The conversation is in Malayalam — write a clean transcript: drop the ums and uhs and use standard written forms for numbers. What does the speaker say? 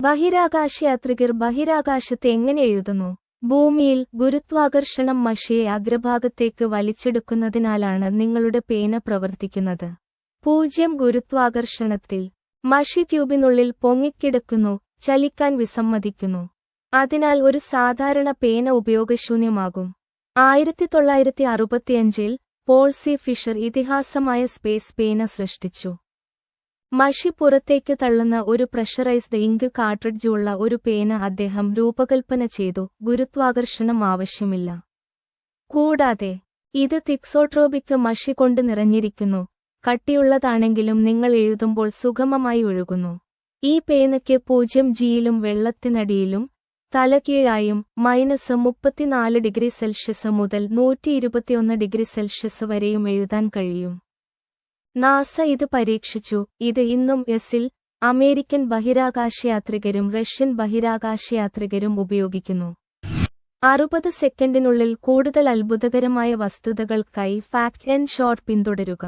ബഹിരാകാശയാത്രികർ ബഹിരാകാശത്ത് എങ്ങനെ എഴുതുന്നു? ഭൂമിയിൽ ഗുരുത്വാകർഷണം മഷിയെ അഗ്രഭാഗത്തേക്ക് വലിച്ചെടുക്കുന്നതിനാലാണ് നിങ്ങളുടെ പേന പ്രവർത്തിക്കുന്നത്. 0 ഗുരുത്വാകർഷണത്തിൽ മഷി ട്യൂബിനുള്ളിൽ പൊങ്ങിക്കിടക്കുന്നു, ചലിക്കാൻ വിസമ്മതിക്കുന്നു. അതിനാൽ ഒരു സാധാരണ പേന ഉപയോഗശൂന്യമാകും. 1965-ൽ പോൾ സി ഫിഷർ ഇതിഹാസമായ സ്പേസ് പേന സൃഷ്ടിച്ചു. മഷി പുറത്തേക്ക് തള്ളുന്ന ഒരു പ്രഷറൈസ്ഡ് ഇങ്ക് കാർട്രിഡ്ജ് ഉള്ള ഒരു പേന അദ്ദേഹം രൂപകൽപ്പന ചെയ്തു. ഗുരുത്വാകർഷണം ആവശ്യമില്ല. കൂടാതെ ഇത് തിക്സോട്രോപിക് മഷി കൊണ്ട് നിറഞ്ഞിരിക്കുന്നു. കട്ടിയുള്ളതാണെങ്കിലും നിങ്ങൾ എഴുതുമ്പോൾ സുഗമമായി ഒഴുകുന്നു. ഈ പേനയ്ക്ക് 0Gയിലും വെള്ളത്തിനടിയിലും തലകീഴായും -34°C മുതൽ 121°C വരെയും എഴുതാൻ കഴിയും. നാസ ഇത് പരീക്ഷിച്ചു. ഇത് ഇന്നും ൽ അമേരിക്കൻ ബഹിരാകാശയാത്രികരും റഷ്യൻ ബഹിരാകാശയാത്രികരും ഉപയോഗിക്കുന്നു. 60 സെക്കൻഡിനുള്ളിൽ കൂടുതൽ അത്ഭുതകരമായ വസ്തുതകൾക്കായി ഫാക്ട് ആൻഡ് ഷോർട്ട് പിന്തുടരുക.